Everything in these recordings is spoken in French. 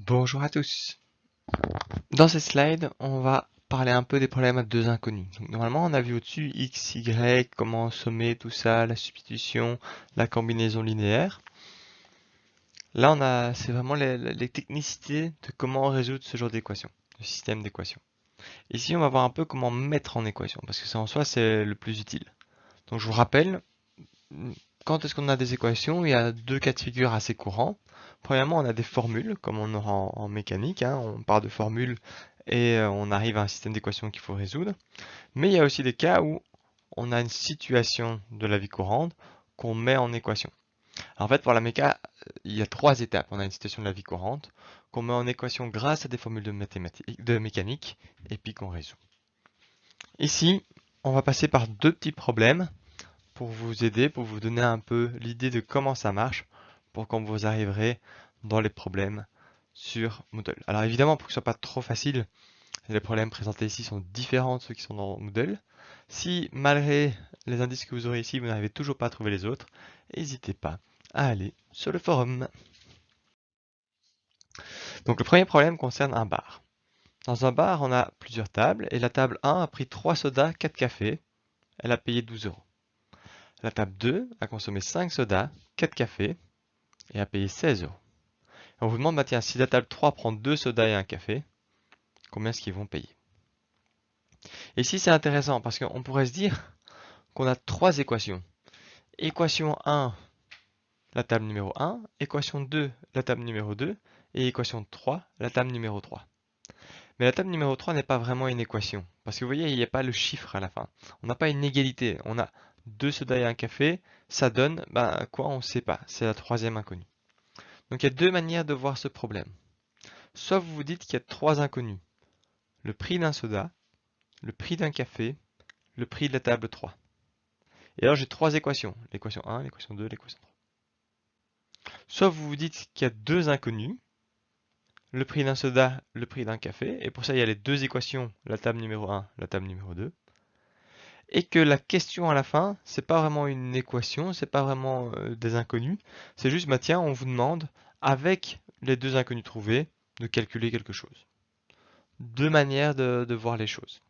Bonjour à tous. Dans cette slide, on va parler un peu des problèmes à deux inconnus. Donc, normalement, on a vu au-dessus x, y, comment sommer tout ça, la substitution, la combinaison linéaire. Là, c'est vraiment les technicités de comment résoudre ce genre d'équation, de système d'équation. Ici, on va voir un peu comment mettre en équation, parce que ça en soi, c'est le plus utile. Donc, je vous rappelle, quand est-ce qu'on a des équations? Il y a deux cas de figure assez courants. Premièrement, on a des formules, comme on aura en mécanique, hein. On part de formules et on arrive à un système d'équations qu'il faut résoudre. Mais il y a aussi des cas où on a une situation de la vie courante qu'on met en équation. En fait, pour la méca, il y a trois étapes. On a une situation de la vie courante qu'on met en équation grâce à des formules de mathématiques, de mécanique, et puis qu'on résout. Ici, on va passer par deux petits problèmes pour vous aider, pour vous donner un peu l'idée de comment ça marche, pour quand vous arriverez dans les problèmes sur Moodle. Alors évidemment, pour que ce soit pas trop facile, les problèmes présentés ici sont différents de ceux qui sont dans Moodle. Si malgré les indices que vous aurez ici, vous n'arrivez toujours pas à trouver les autres, n'hésitez pas à aller sur le forum. Donc le premier problème concerne un bar. Dans un bar, on a plusieurs tables, et la table 1 a pris 3 sodas, 4 cafés, elle a payé 12 euros. La table 2 a consommé 5 sodas, 4 cafés, et a payé 16 euros. On vous demande, bah tiens, si la table 3 prend 2 sodas et un café, combien est-ce qu'ils vont payer? Et ici, c'est intéressant parce qu'on pourrait se dire qu'on a trois équations. Équation 1, la table numéro 1, équation 2, la table numéro 2, et équation 3, la table numéro 3. Mais la table numéro 3 n'est pas vraiment une équation, parce que vous voyez, il n'y a pas le chiffre à la fin. On n'a pas une égalité, on a 2 sodas et un café, ça donne, ben quoi, on ne sait pas, c'est la troisième inconnue. Donc il y a deux manières de voir ce problème. Soit vous vous dites qu'il y a trois inconnus. Le prix d'un soda, le prix d'un café, le prix de la table 3. Et alors j'ai trois équations, l'équation 1, l'équation 2, l'équation 3. Soit vous vous dites qu'il y a deux inconnus, le prix d'un soda, le prix d'un café, et pour ça il y a les deux équations, la table numéro 1, la table numéro 2. Et que la question à la fin, c'est pas vraiment une équation, c'est pas vraiment des inconnus, c'est juste, bah tiens, on vous demande, avec les deux inconnus trouvés, de calculer quelque chose. Deux manières de voir les choses.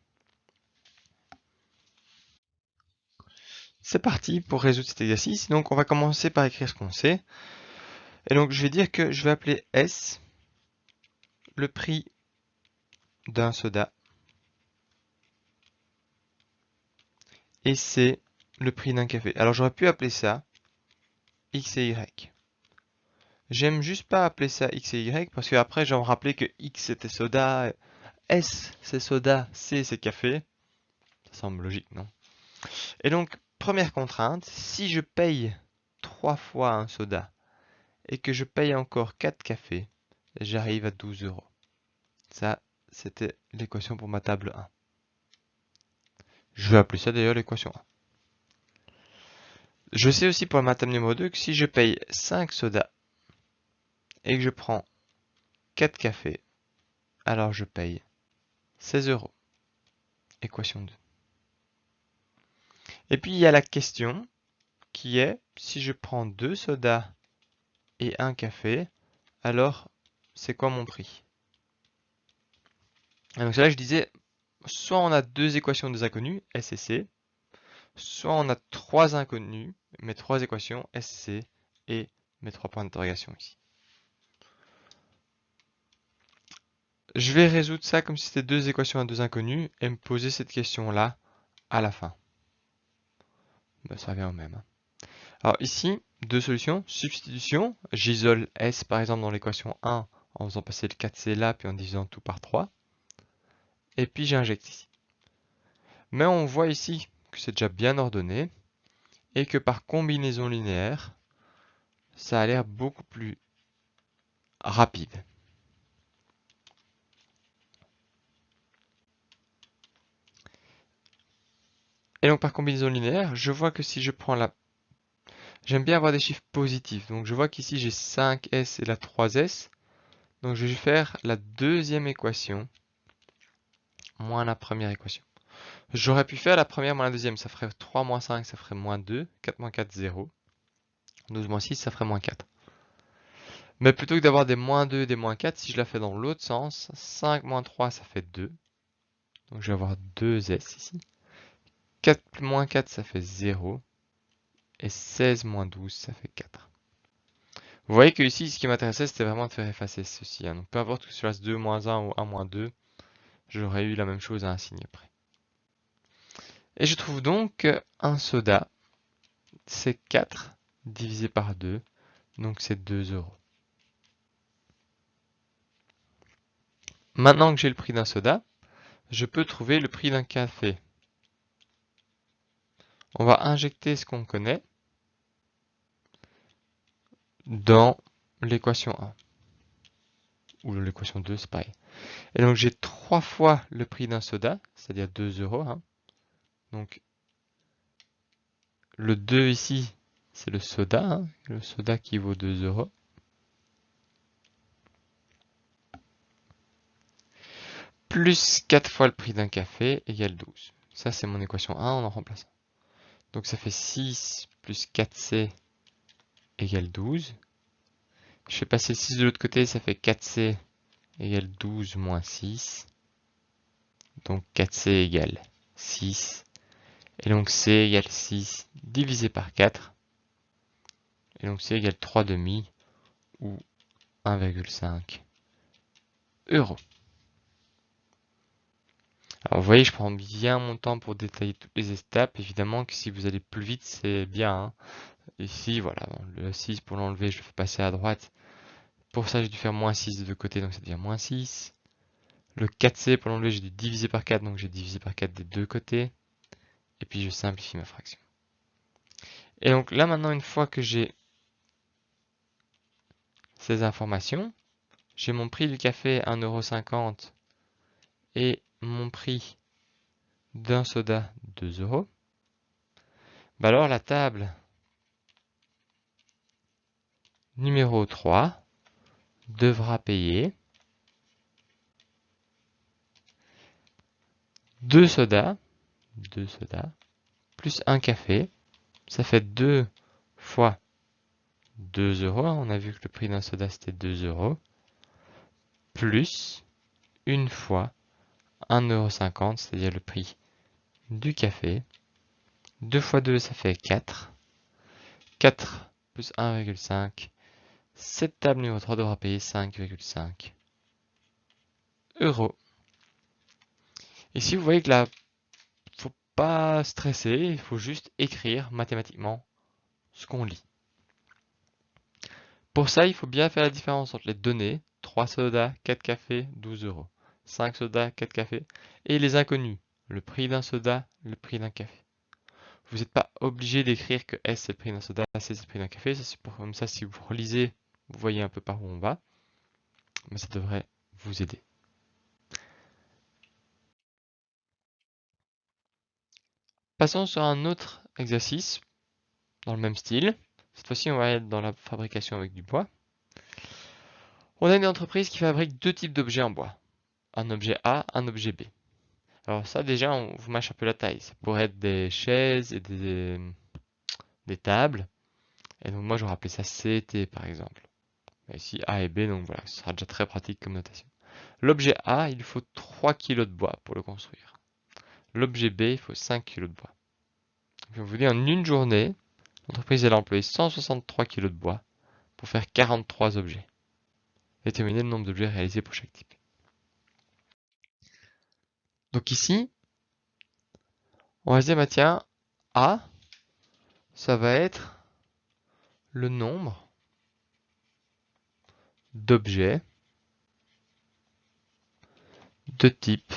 C'est parti pour résoudre cet exercice. Donc on va commencer par écrire ce qu'on sait. Et donc je vais dire que je vais appeler S le prix d'un soda et C le prix d'un café. Alors j'aurais pu appeler ça X et Y. J'aime juste pas appeler ça X et Y parce que après je vais me rappeler que X c'était soda, S c'est soda, C c'est café. Ça semble logique, non? Et donc première contrainte, si je paye 3 fois un soda et que je paye encore 4 cafés, j'arrive à 12 euros. Ça, c'était l'équation pour ma table 1. Je vais appeler ça d'ailleurs l'équation 1. Je sais aussi pour ma table numéro 2 que si je paye 5 sodas et que je prends 4 cafés, alors je paye 16 euros. Équation 2. Et puis il y a la question qui est, si je prends 2 sodas et un café, alors c'est quoi mon prix? Et donc là je disais, soit on a deux équations des inconnus, S et C, soit on a trois inconnus, mes trois équations, S, C, et mes trois points d'interrogation ici. Je vais résoudre ça comme si c'était deux équations à deux inconnus et me poser cette question-là à la fin. Ben, ça revient au même. Alors ici, deux solutions. Substitution, j'isole S par exemple dans l'équation 1 en faisant passer le 4C là puis en divisant tout par 3. Et puis j'injecte ici. Mais on voit ici que c'est déjà bien ordonné et que par combinaison linéaire, ça a l'air beaucoup plus rapide. Et donc par combinaison linéaire, je vois que si je prends la... J'aime bien avoir des chiffres positifs. Donc je vois qu'ici j'ai 5S et la 3S. Donc je vais faire la deuxième équation moins la première équation. J'aurais pu faire la première moins la deuxième. Ça ferait 3 moins 5, ça ferait moins 2. 4 moins 4, 0. 12 moins 6, ça ferait moins 4. Mais plutôt que d'avoir des moins 2 et des moins 4, si je la fais dans l'autre sens, 5 moins 3, ça fait 2. Donc je vais avoir 2S ici. 4 plus moins 4, ça fait 0. Et 16 moins 12, ça fait 4. Vous voyez que ici, ce qui m'intéressait, c'était vraiment de faire effacer ceci. Donc peu importe que ce soit 2 moins 1 ou 1 moins 2, j'aurais eu la même chose à un signe près. Et je trouve donc qu'un soda, c'est 4 divisé par 2, donc c'est 2 euros. Maintenant que j'ai le prix d'un soda, je peux trouver le prix d'un café. On va injecter ce qu'on connaît dans l'équation 1. Ou l'équation 2, c'est pareil. Et donc j'ai 3 fois le prix d'un soda, c'est-à-dire 2 euros. Hein. Donc le 2 ici, c'est le soda. Hein. Le soda qui vaut 2 euros. Plus 4 fois le prix d'un café égale 12. Ça, c'est mon équation 1 en remplaçant. Donc ça fait 6 plus 4c égale 12. Je fais passer le 6 de l'autre côté, ça fait 4c égale 12 moins 6. Donc 4c égale 6. Et donc c égale 6 divisé par 4. Et donc c égale 3 demi ou 1,5 euros. Alors vous voyez, je prends bien mon temps pour détailler toutes les étapes. Évidemment que si vous allez plus vite, c'est bien. Hein. Ici, voilà, le 6 pour l'enlever, je le fais passer à droite. Pour ça, j'ai dû faire moins 6 de deux côtés, donc ça devient moins 6. Le 4c pour l'enlever, j'ai dû diviser par 4, donc j'ai divisé par 4 des deux côtés. Et puis je simplifie ma fraction. Et donc là maintenant, une fois que j'ai ces informations, j'ai mon prix du café 1,50 € et mon prix d'un soda 2 euros. Bah alors la table numéro 3 devra payer 2 sodas, plus un café. Ça fait 2 fois 2 euros. On a vu que le prix d'un soda c'était 2 euros. Plus une fois 1,50 €, c'est-à-dire le prix du café. 2 fois 2, ça fait 4. 4 plus 1,5. Cette table numéro 3 devra payer 5,5 euros. Ici, vous voyez que là, faut pas stresser, il faut juste écrire mathématiquement ce qu'on lit. Pour ça, il faut bien faire la différence entre les données, 3 sodas, 4 cafés, 12 euros. 5 sodas, 4 cafés, et les inconnus, le prix d'un soda, le prix d'un café. Vous n'êtes pas obligé d'écrire que S c'est le prix d'un soda, C c'est le prix d'un café, ça, c'est pour, comme ça si vous relisez, vous voyez un peu par où on va, mais ça devrait vous aider. Passons sur un autre exercice dans le même style. Cette fois-ci, on va être dans la fabrication avec du bois. On a une entreprise qui fabrique deux types d'objets en bois. Un objet A, un objet B. Alors ça, déjà, on vous mâche un peu la taille. Ça pourrait être des chaises et des tables. Et donc moi, j'aurais appelé ça CT, par exemple. Et ici, A et B, donc voilà, ce sera déjà très pratique comme notation. L'objet A, il faut 3 kg de bois pour le construire. L'objet B, il faut 5 kg de bois. Donc, je vous dis, en une journée, l'entreprise a employé 163 kg de bois pour faire 43 objets. Déterminer le nombre d'objets réalisés pour chaque type. Donc ici, on va se dire, bah tiens, A, ça va être le nombre d'objets de type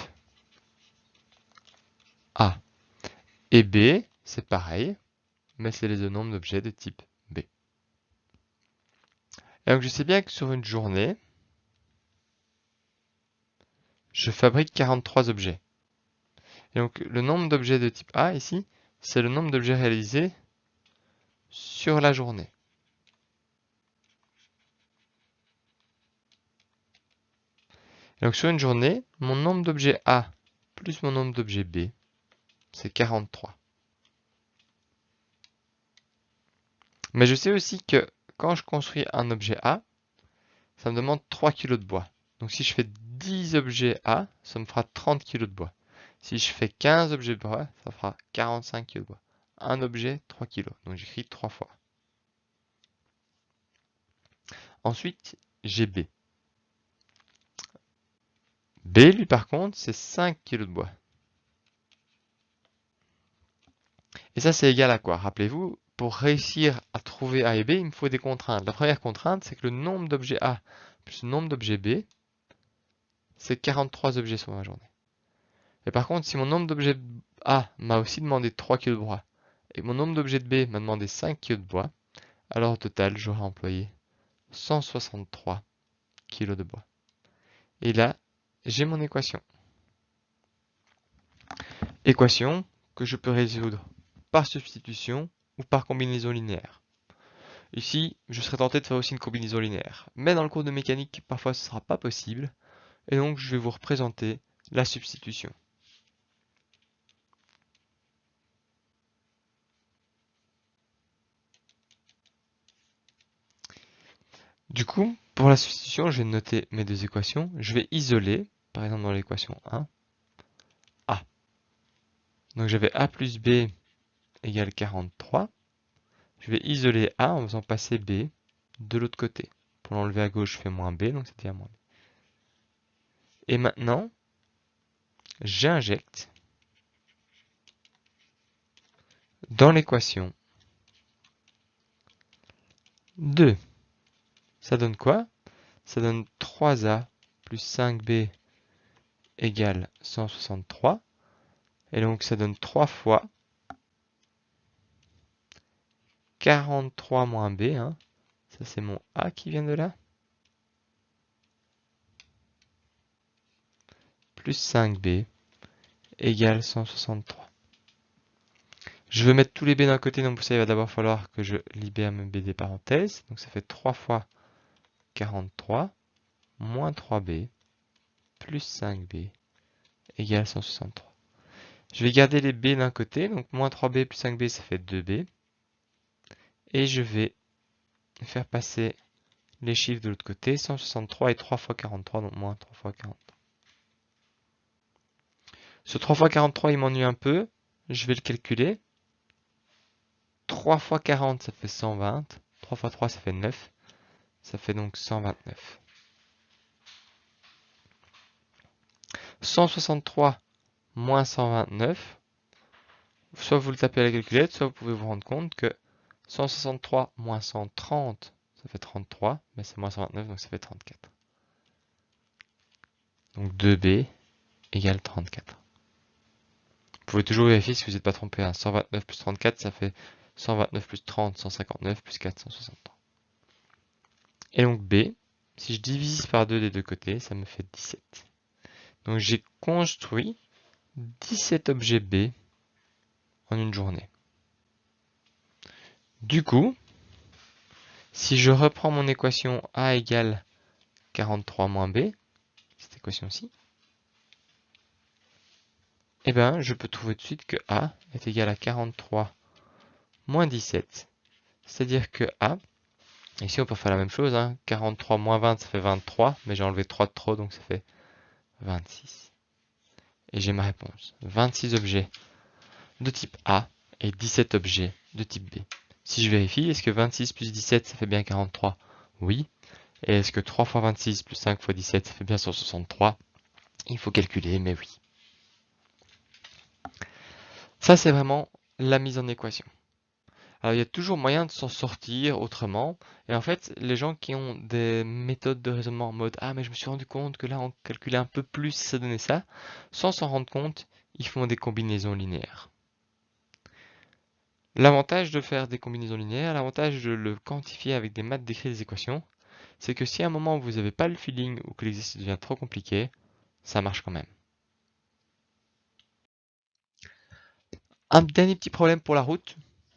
A. Et B, c'est pareil, mais c'est le nombre d'objets de type B. Et donc je sais bien que sur une journée, je fabrique 43 objets. Et donc le nombre d'objets de type A ici, c'est le nombre d'objets réalisés sur la journée. Et donc sur une journée, mon nombre d'objets A plus mon nombre d'objets B, c'est 43. Mais je sais aussi que quand je construis un objet A, ça me demande 3 kg de bois. Donc si je fais 10 objets A, ça me fera 30 kg de bois. Si je fais 15 objets de bois, ça fera 45 kg de bois. Un objet, 3 kg. Donc j'écris 3 fois. Ensuite, j'ai B. B, lui, par contre, c'est 5 kg de bois. Et ça, c'est égal à quoi? Rappelez-vous, pour réussir à trouver A et B, il me faut des contraintes. La première contrainte, c'est que le nombre d'objets A plus le nombre d'objets B, c'est 43 objets sur ma journée. Et par contre, si mon nombre d'objets A m'a aussi demandé 3 kg de bois, et mon nombre d'objets de B m'a demandé 5 kg de bois, alors au total, j'aurai employé 163 kg de bois. Et là, j'ai mon équation. Équation que je peux résoudre par substitution ou par combinaison linéaire. Ici, je serais tenté de faire aussi une combinaison linéaire. Mais dans le cours de mécanique, parfois ce ne sera pas possible. Et donc, je vais vous représenter la substitution. Du coup, pour la substitution, je vais noter mes deux équations. Je vais isoler, par exemple dans l'équation 1, A. Donc j'avais A plus B égale 43. Je vais isoler A en faisant passer B de l'autre côté. Pour l'enlever à gauche, je fais moins B, donc c'était à moins B. Et maintenant, j'injecte dans l'équation 2. Ça donne quoi? Ça donne 3A plus 5B égale 163. Et donc ça donne 3 fois 43 moins B. Hein. Ça c'est mon A qui vient de là. Plus 5B égale 163. Je veux mettre tous les B d'un côté, donc pour ça il va d'abord falloir que je libère mes B des parenthèses. Donc ça fait 3 fois 43 moins 3B plus 5B égale 163. Je vais garder les B d'un côté, donc moins 3B plus 5B ça fait 2B. Et je vais faire passer les chiffres de l'autre côté, 163 et 3 fois 43, donc moins 3 fois 43. Ce 3 fois 43 il m'ennuie un peu, je vais le calculer. 3 fois 40 ça fait 120, 3 fois 3 ça fait 9, ça fait donc 129. 163 moins 129, soit vous le tapez à la calculette, soit vous pouvez vous rendre compte que 163 moins 130, ça fait 33, mais c'est moins 129, donc ça fait 34. Donc 2B égale 34. Vous pouvez toujours vérifier si vous n'êtes pas trompé. Hein. 129 plus 34, ça fait 129 plus 30, 159 plus 4, 163. Et donc B, si je divise par 2 des deux côtés, ça me fait 17. Donc j'ai construit 17 objets B en une journée. Du coup, si je reprends mon équation A égale 43 moins B, cette équation-ci, eh bien, je peux trouver tout de suite que A est égal à 43 moins 17. C'est-à-dire que A, ici on peut faire la même chose, hein, 43 moins 20 ça fait 23, mais j'ai enlevé 3 de trop, donc ça fait 26. Et j'ai ma réponse. 26 objets de type A et 17 objets de type B. Si je vérifie, est-ce que 26 plus 17 ça fait bien 43? Oui. Et est-ce que 3 fois 26 plus 5 fois 17 ça fait bien 163? Il faut calculer, mais oui. Ça c'est vraiment la mise en équation. Alors il y a toujours moyen de s'en sortir autrement. Et en fait, les gens qui ont des méthodes de raisonnement en mode ah mais je me suis rendu compte que là on calculait un peu plus, ça donnait ça, sans s'en rendre compte, ils font des combinaisons linéaires. L'avantage de faire des combinaisons linéaires, l'avantage de le quantifier avec des maths d'écrire des équations, c'est que si à un moment vous n'avez pas le feeling ou que l'exercice devient trop compliqué, ça marche quand même. Un dernier petit problème pour la route.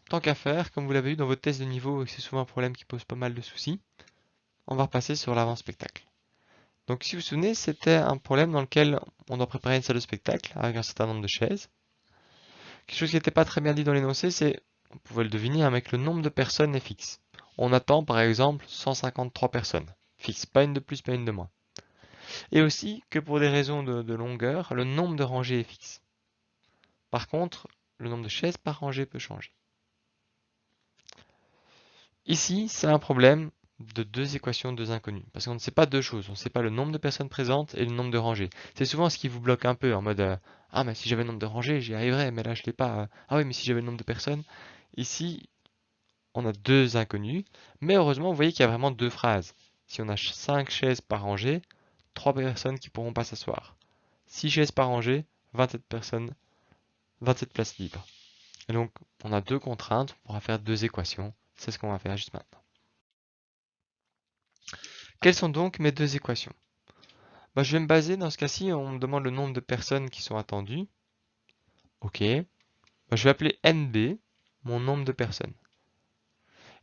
Tant qu'à faire, comme vous l'avez eu dans votre test de niveau, et que c'est souvent un problème qui pose pas mal de soucis, on va repasser sur l'avant-spectacle. Donc si vous vous souvenez, c'était un problème dans lequel on doit préparer une salle de spectacle avec un certain nombre de chaises. Quelque chose qui n'était pas très bien dit dans l'énoncé, c'est, on pouvait le deviner, avec le nombre de personnes est fixe. On attend par exemple 153 personnes. fixe, pas une de plus, pas une de moins. Et aussi que pour des raisons de longueur, le nombre de rangées est fixe. Par contre, le nombre de chaises par rangée peut changer. Ici, c'est un problème de deux équations, deux inconnues. Parce qu'on ne sait pas deux choses. On ne sait pas le nombre de personnes présentes et le nombre de rangées. C'est souvent ce qui vous bloque un peu en mode ah, mais si j'avais le nombre de rangées, j'y arriverais, mais là, je ne l'ai pas. Ah oui, mais si j'avais le nombre de personnes. Ici, on a deux inconnues. Mais heureusement, vous voyez qu'il y a vraiment deux phrases. Si on a 5 chaises par rangée, 3 personnes qui ne pourront pas s'asseoir. 6 chaises par rangée, 27 personnes, 27 places libres. Et donc, on a deux contraintes, on pourra faire deux équations. C'est ce qu'on va faire juste maintenant. Quelles sont donc mes deux équations? Je vais me baser, dans ce cas-ci, on me demande le nombre de personnes qui sont attendues. Ok. Je vais appeler NB, mon nombre de personnes.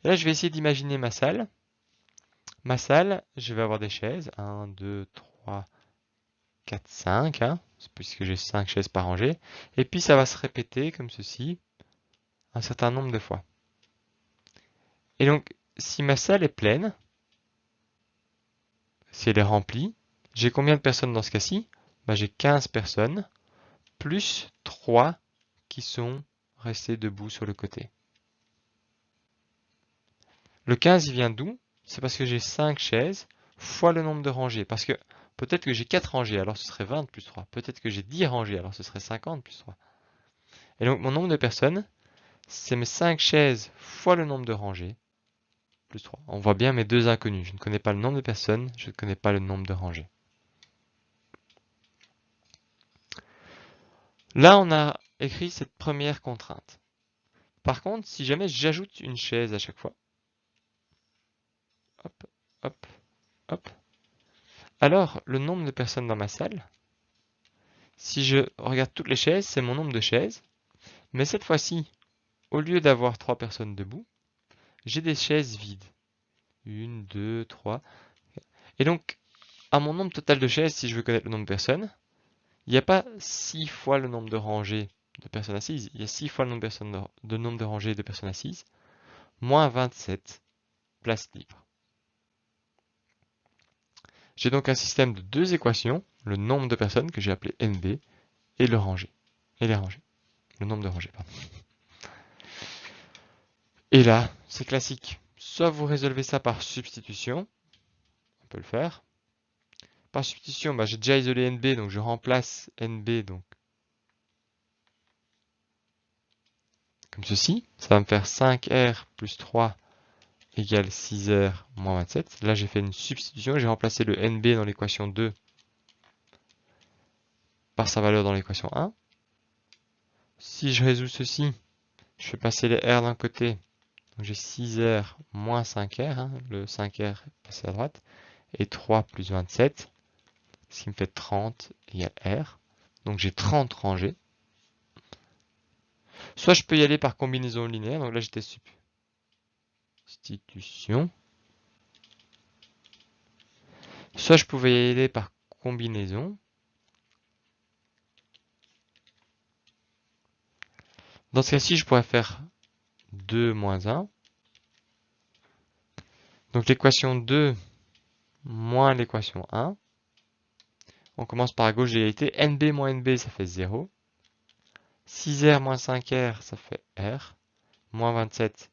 Et là, je vais essayer d'imaginer ma salle. Ma salle, je vais avoir des chaises. 1, 2, 3, 4, 5, puisque j'ai 5 chaises par rangée. Et puis, ça va se répéter comme ceci, un certain nombre de fois. Et donc, si ma salle est pleine, si elle est remplie, j'ai combien de personnes dans ce cas-ci? J'ai 15 personnes, plus 3 qui sont restés debout sur le côté. Le 15, il vient d'où? C'est parce que j'ai 5 chaises fois le nombre de rangées. Parce que peut-être que j'ai 4 rangées, alors ce serait 20 plus 3. Peut-être que j'ai 10 rangées, alors ce serait 50 plus 3. Et donc mon nombre de personnes, c'est mes 5 chaises fois le nombre de rangées, plus 3. On voit bien mes deux inconnus. Je ne connais pas le nombre de personnes, je ne connais pas le nombre de rangées. Là, on a écrit cette première contrainte. Par contre, si jamais j'ajoute une chaise à chaque fois, hop, hop, hop, alors le nombre de personnes dans ma salle, si je regarde toutes les chaises, c'est mon nombre de chaises, mais cette fois-ci, au lieu d'avoir 3 personnes debout, j'ai des chaises vides. 1, 2, 3. Et donc, à mon nombre total de chaises, si je veux connaître le nombre de personnes, il n'y a pas 6 fois le nombre de rangées de personnes assises, il y a 6 fois le nombre de rangées de personnes assises, moins 27 places libres. J'ai donc un système de deux équations, le nombre de personnes que j'ai appelé NB et le rangé. Et les rangées. Le nombre de rangées, pardon. Et là, c'est classique. Soit vous résolvez ça par substitution, on peut le faire. Par substitution, j'ai déjà isolé NB, donc je remplace NB donc comme ceci. Ça va me faire 5R plus 3 égale 6R moins 27. Là, j'ai fait une substitution, j'ai remplacé le NB dans l'équation 2 par sa valeur dans l'équation 1. Si je résous ceci, je fais passer les R d'un côté. Donc j'ai 6R moins 5R, le 5R est passé à droite, et 3 plus 27, ce qui me fait 30 égale R. Donc j'ai 30 rangées. Soit je peux y aller par combinaison linéaire, donc là j'étais substitution. Soit je pouvais y aller par combinaison. Dans ce cas-ci, je pourrais faire 2 moins 1. Donc l'équation 2 moins l'équation 1. On commence par la gauche d'égalité. NB moins NB, ça fait 0. 6R moins 5R, ça fait R. Moins 27,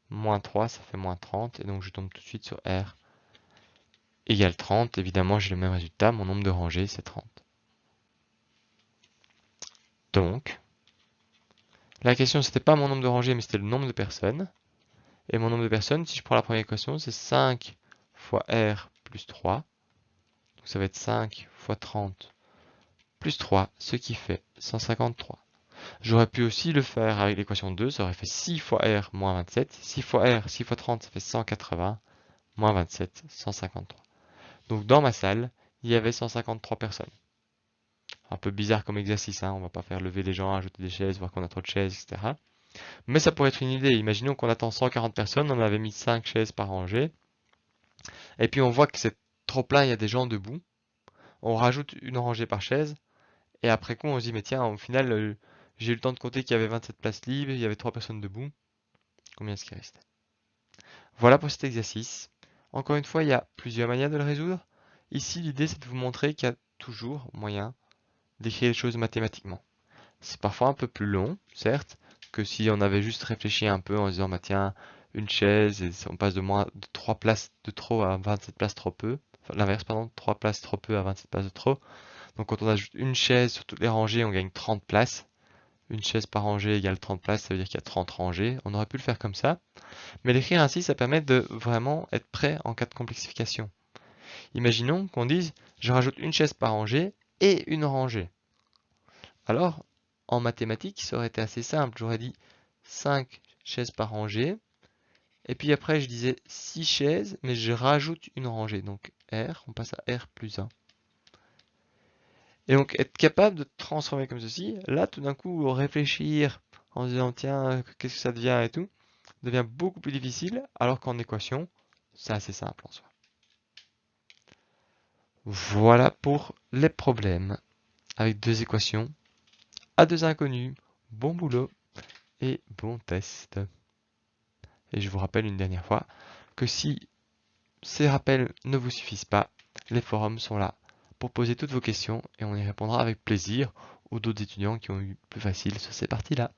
moins 3, ça fait moins 30. Et donc je tombe tout de suite sur R égale 30. Évidemment, j'ai le même résultat. Mon nombre de rangées, c'est 30. Donc, la question, c'était pas mon nombre de rangées, mais c'était le nombre de personnes. Et mon nombre de personnes, si je prends la première équation, c'est 5 fois R plus 3. Donc ça va être 5 fois 30 plus 3, ce qui fait 153. J'aurais pu aussi le faire avec l'équation 2, ça aurait fait 6 fois R moins 27. 6 fois R, 6 fois 30, ça fait 180. Moins 27, 153. Donc dans ma salle, il y avait 153 personnes. Un peu bizarre comme exercice, on va pas faire lever les gens, ajouter des chaises, voir qu'on a trop de chaises, etc. Mais ça pourrait être une idée. Imaginons qu'on attend 140 personnes, on avait mis 5 chaises par rangée. Et puis on voit que c'est trop plein, il y a des gens debout. On rajoute une rangée par chaise. Et après coup, on se dit, mais tiens, au final, j'ai eu le temps de compter qu'il y avait 27 places libres, il y avait 3 personnes debout. Combien est-ce qu'il reste? Voilà pour cet exercice. Encore une fois, il y a plusieurs manières de le résoudre. Ici, l'idée, c'est de vous montrer qu'il y a toujours moyen d'écrire les choses mathématiquement. C'est parfois un peu plus long, certes, que si on avait juste réfléchi un peu en se disant, bah tiens, une chaise, et on passe de 3 places de trop à 27 places trop peu. Enfin, l'inverse, pardon, 3 places trop peu à 27 places de trop. Donc quand on ajoute une chaise sur toutes les rangées, on gagne 30 places. Une chaise par rangée égale 30 places, ça veut dire qu'il y a 30 rangées. On aurait pu le faire comme ça. Mais l'écrire ainsi, ça permet de vraiment être prêt en cas de complexification. Imaginons qu'on dise, je rajoute une chaise par rangée et une rangée. Alors, en mathématiques, ça aurait été assez simple. J'aurais dit 5 chaises par rangée. Et puis après, je disais 6 chaises, mais je rajoute une rangée. Donc R, on passe à R plus 1. Et donc, être capable de transformer comme ceci, là, tout d'un coup, réfléchir en se disant, tiens, qu'est-ce que ça devient et tout, devient beaucoup plus difficile, alors qu'en équation, c'est assez simple en soi. Voilà pour les problèmes avec deux équations à deux inconnus. Bon boulot et bon test. Et je vous rappelle une dernière fois que si ces rappels ne vous suffisent pas, les forums sont là pour poser toutes vos questions et on y répondra avec plaisir aux d'autres étudiants qui ont eu plus facile sur ces parties-là.